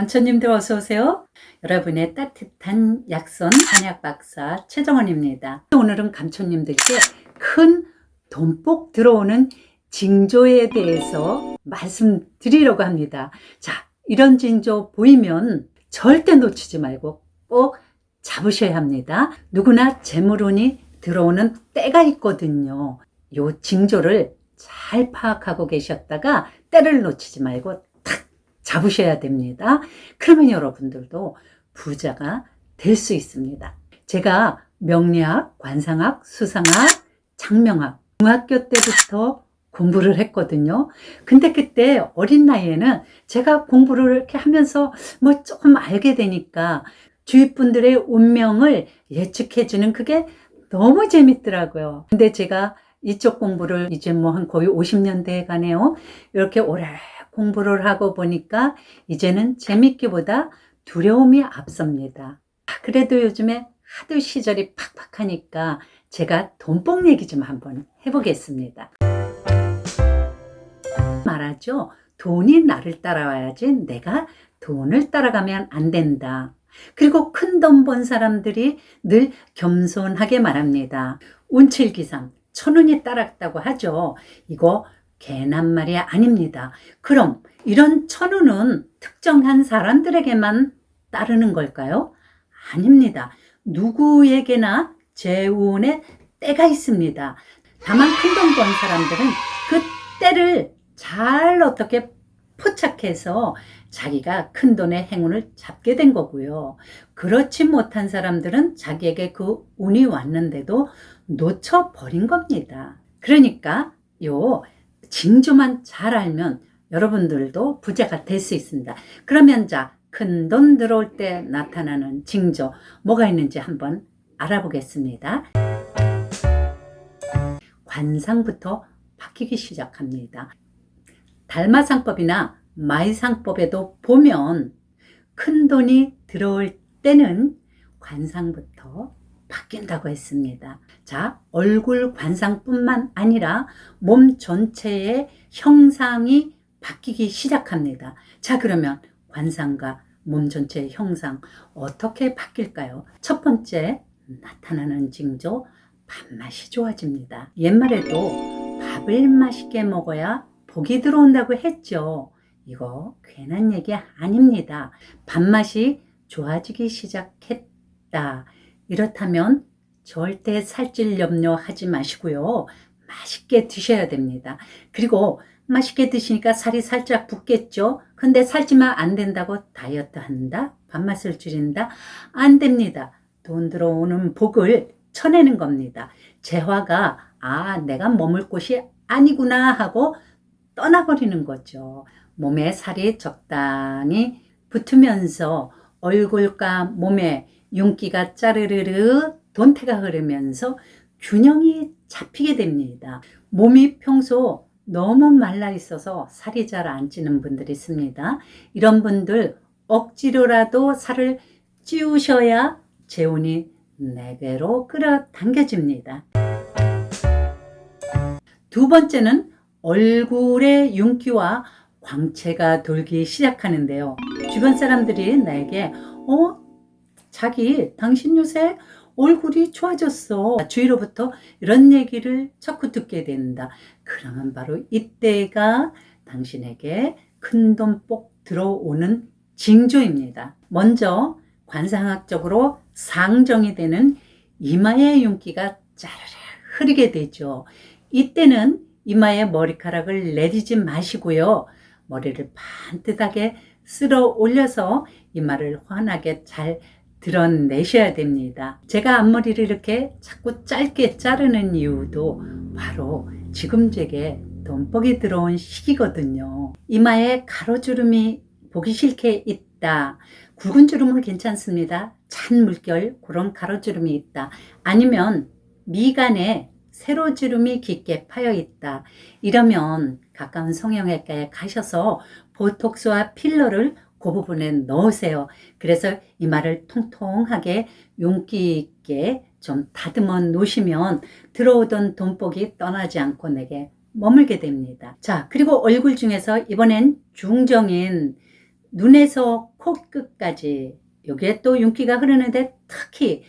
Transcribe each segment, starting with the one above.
감초님들 어서 오세요. 여러분의 따뜻한 약손 한약 박사 최정원입니다. 오늘은 감초님들께 큰 돈복 들어오는 징조에 대해서 말씀드리려고 합니다. 자, 이런 징조 보이면 절대 놓치지 말고 꼭 잡으셔야 합니다. 누구나 재물운이 들어오는 때가 있거든요. 요 징조를 잘 파악하고 계셨다가 때를 놓치지 말고 탁 잡으셔야 됩니다. 그러면 여러분들도 부자가 될 수 있습니다. 제가 명리학, 관상학, 수상학, 장명학 중학교 때부터 공부를 했거든요. 근데 그때 어린 나이에는 제가 공부를 이렇게 하면서 뭐 조금 알게 되니까 주위 분들의 운명을 예측해주는 그게 너무 재밌더라고요. 근데 제가 이쪽 공부를 이제 뭐 한 거의 50년대에 가네요. 이렇게 오래 공부를 하고 보니까 이제는 재밌기보다 두려움이 앞섭니다. 그래도 요즘에 하도 시절이 팍팍하니까 제가 돈복 얘기 좀 한번 해보겠습니다. 말하죠. 돈이 나를 따라와야지 내가 돈을 따라가면 안 된다. 그리고 큰 돈 번 사람들이 늘 겸손하게 말합니다. 운칠기삼, 천운이 따랐다고 하죠. 이거 괜한 말이 아닙니다. 그럼 이런 천운은 특정한 사람들에게만 따르는 걸까요? 아닙니다. 누구에게나 재운의 때가 있습니다. 다만 큰 돈 번 사람들은 그 때를 잘 어떻게 포착해서 자기가 큰 돈의 행운을 잡게 된 거고요. 그렇지 못한 사람들은 자기에게 그 운이 왔는데도 놓쳐버린 겁니다. 그러니까 요 징조만 잘 알면 여러분들도 부자가 될 수 있습니다. 그러면 자, 큰 돈 들어올 때 나타나는 징조 뭐가 있는지 한번 알아보겠습니다. 관상부터 바뀌기 시작합니다. 달마상법이나 마이상법에도 보면 큰 돈이 들어올 때는 관상부터 바뀐다고 했습니다. 자, 얼굴 관상뿐만 아니라 몸 전체의 형상이 바뀌기 시작합니다. 자, 그러면 관상과 몸 전체의 형상 어떻게 바뀔까요? 첫 번째 나타나는 징조, 밥맛이 좋아집니다. 옛말에도 밥을 맛있게 먹어야 복이 들어온다고 했죠. 이거 괜한 얘기 아닙니다. 밥맛이 좋아지기 시작했다. 이렇다면 절대 살찔 염려하지 마시고요. 맛있게 드셔야 됩니다. 그리고 맛있게 드시니까 살이 살짝 붙겠죠. 근데 살찌면 안 된다고 다이어트 한다? 밥맛을 줄인다? 안 됩니다. 돈 들어오는 복을 쳐내는 겁니다. 재화가 내가 머물 곳이 아니구나 하고 떠나버리는 거죠. 몸에 살이 적당히 붙으면서 얼굴과 몸에 윤기가 짜르르르 돈태가 흐르면서 균형이 잡히게 됩니다. 몸이 평소 너무 말라 있어서 살이 잘 안 찌는 분들이 있습니다. 이런 분들 억지로라도 살을 찌우셔야 재운이 내게로 끌어당겨집니다. 두 번째는 얼굴의 윤기와 광채가 돌기 시작하는데요. 주변 사람들이 나에게 자기 당신 요새 얼굴이 좋아졌어. 주위로부터 이런 얘기를 자꾸 듣게 된다. 그러면 바로 이때가 당신에게 큰돈복 들어오는 징조입니다. 먼저 관상학적으로 상정이 되는 이마의 윤기가 짜르르 흐르게 되죠. 이때는 이마에 머리카락을 내리지 마시고요. 머리를 반듯하게 쓸어 올려서 이마를 환하게 잘 드러내셔야 됩니다. 제가 앞머리를 이렇게 자꾸 짧게 자르는 이유도 바로 지금 제게 돈복이 들어온 시기거든요. 이마에 가로주름이 보기 싫게 있다. 굵은 주름은 괜찮습니다. 찬 물결 그런 가로주름이 있다. 아니면 미간에 세로주름이 깊게 파여 있다. 이러면 가까운 성형외과에 가셔서 보톡스와 필러를 그 부분에 넣으세요. 그래서 이마를 통통하게 윤기 있게 좀 다듬어 놓으시면 들어오던 돈복이 떠나지 않고 내게 머물게 됩니다. 자, 그리고 얼굴 중에서 이번엔 중정인 눈에서 코끝까지 여기에 또 윤기가 흐르는데 특히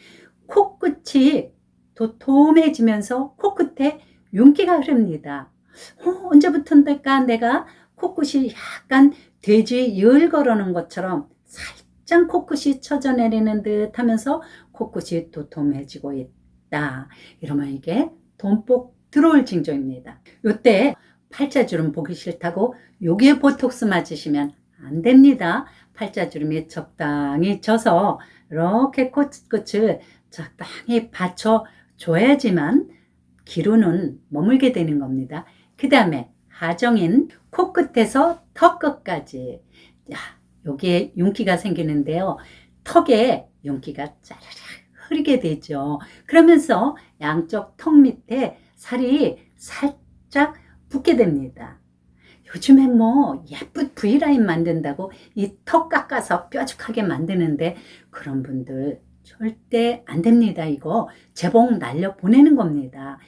코끝이 도톰해지면서 코끝에 윤기가 흐릅니다. 언제부턴가 내가 코끝이 약간 돼지 열 걸어놓은 것처럼 살짝 코끝이 처져내리는 듯 하면서 코끝이 도톰해지고 있다. 이러면 이게 돈복 들어올 징조입니다. 이때 팔자주름 보기 싫다고 여기에 보톡스 맞으시면 안 됩니다. 팔자주름이 적당히 져서 이렇게 코끝을 적당히 받쳐줘야지만 기루는 머물게 되는 겁니다. 그 다음에 하정인 코끝에서 턱끝까지 여기에 윤기가 생기는데요. 턱에 윤기가 짜르르 흐르게 되죠. 그러면서 양쪽 턱 밑에 살이 살짝 붓게 됩니다. 요즘에 뭐 예쁜 V라인 만든다고 이 턱 깎아서 뾰족하게 만드는데 그런 분들 절대 안 됩니다. 이거 재봉 날려 보내는 겁니다.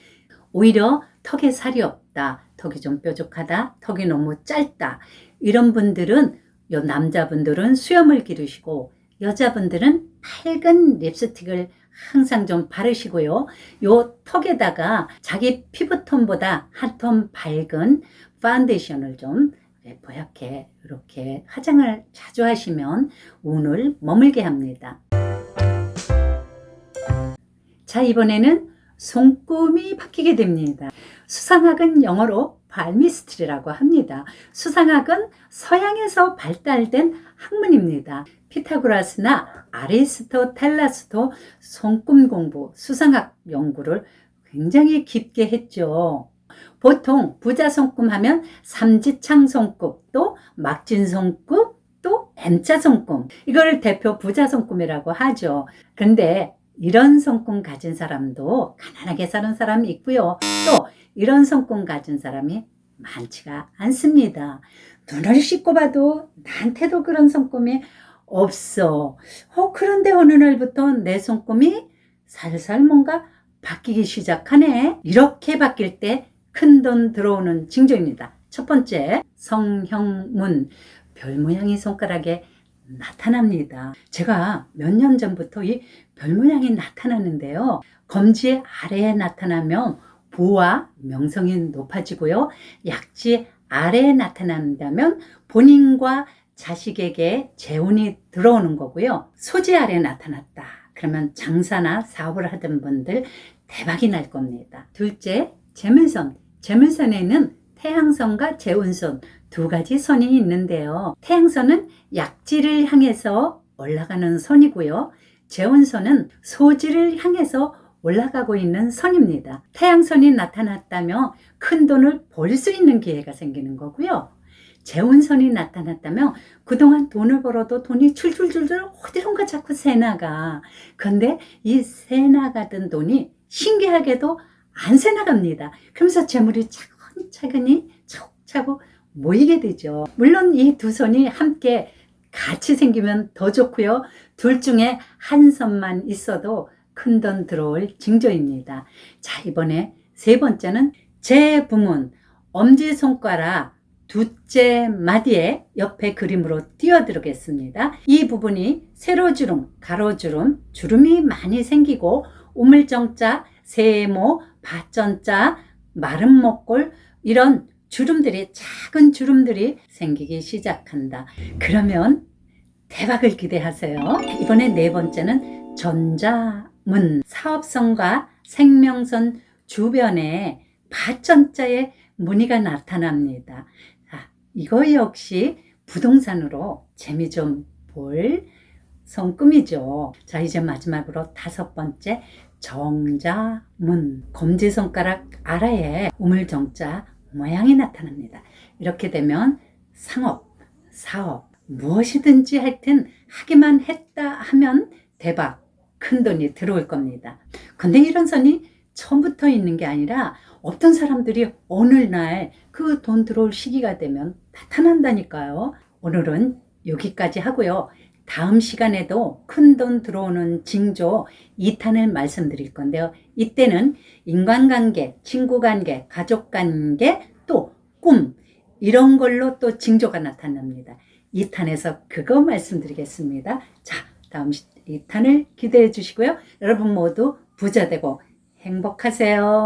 오히려 턱에 살이 없다, 턱이 좀 뾰족하다, 턱이 너무 짧다, 이런 분들은 남자분들은 수염을 기르시고 여자분들은 밝은 립스틱을 항상 좀 바르시고요. 요 턱에다가 자기 피부톤보다 한 톤 밝은 파운데이션을 좀 뽀얗게 이렇게 화장을 자주 하시면 운을 머물게 합니다. 자, 이번에는 손금이 바뀌게 됩니다. 수상학은 영어로 발미스트리라고 합니다. 수상학은 서양에서 발달된 학문입니다. 피타고라스나 아리스토텔레스도 손금 공부, 수상학 연구를 굉장히 깊게 했죠. 보통 부자 손금 하면 삼지창 손금, 또 막진 손금, 또 M자 손금, 이걸 대표 부자 손금이라고 하죠. 근데 이런 손금 가진 사람도 가난하게 사는 사람이 있고요. 또 이런 손금 가진 사람이 많지가 않습니다. 눈을 씻고 봐도 나한테도 그런 손금이 없어. 그런데 어느 날부터 내 손금이 살살 뭔가 바뀌기 시작하네. 이렇게 바뀔 때 큰돈 들어오는 징조입니다. 첫 번째, 성형문, 별 모양이 손가락에 나타납니다. 제가 몇 년 전부터 이 별 모양이 나타나는데요. 검지 아래에 나타나면 부와 명성이 높아지고요. 약지 아래에 나타난다면 본인과 자식에게 재운이 들어오는 거고요. 소지 아래에 나타났다 그러면 장사나 사업을 하던 분들 대박이 날 겁니다. 둘째, 재물선. 재물선에는 태양선과 재운선 두 가지 선이 있는데요. 태양선은 약지를 향해서 올라가는 선이고요. 재운선은 소지를 향해서 올라가고 있는 선입니다. 태양선이 나타났다면 큰 돈을 벌 수 있는 기회가 생기는 거고요. 재운선이 나타났다면 그동안 돈을 벌어도 돈이 줄줄줄줄 어디론가 자꾸 새나가. 그런데 이 새나가던 돈이 신기하게도 안 새나갑니다. 그러면서 재물이 차근차근히 차곡차곡 모이게 되죠. 물론 이 두 선이 함께 같이 생기면 더 좋고요. 둘 중에 한 선만 있어도 큰 돈 들어올 징조입니다. 자, 이번에 세 번째는 재부문, 엄지손가락 두째 마디에 옆에 그림으로 띄워드리겠습니다. 이 부분이 세로주름, 가로주름, 주름이 많이 생기고 우물정자, 세모, 밭전자, 마른 목골, 이런 주름들이, 작은 주름들이 생기기 시작한다. 그러면 대박을 기대하세요. 이번에 네 번째는 전자문, 사업선과 생명선 주변에 밭전자의 무늬가 나타납니다. 자, 이거 역시 부동산으로 재미 좀 볼 손금이죠. 자, 이제 마지막으로 다섯 번째, 정자문, 검지손가락 아래에 우물정자 모양이 나타납니다. 이렇게 되면 상업, 사업, 무엇이든지 하여튼 하기만 했다 하면 대박, 큰 돈이 들어올 겁니다. 근데 이런 선이 처음부터 있는 게 아니라 어떤 사람들이 어느 날 그 돈 들어올 시기가 되면 나타난다니까요. 오늘은 여기까지 하고요. 다음 시간에도 큰 돈 들어오는 징조 2탄을 말씀드릴 건데요. 이때는 인간관계, 친구관계, 가족관계, 또 꿈, 이런 걸로 또 징조가 나타납니다. 2탄에서 그거 말씀드리겠습니다. 자, 다음 2탄을 기대해 주시고요. 여러분 모두 부자 되고 행복하세요.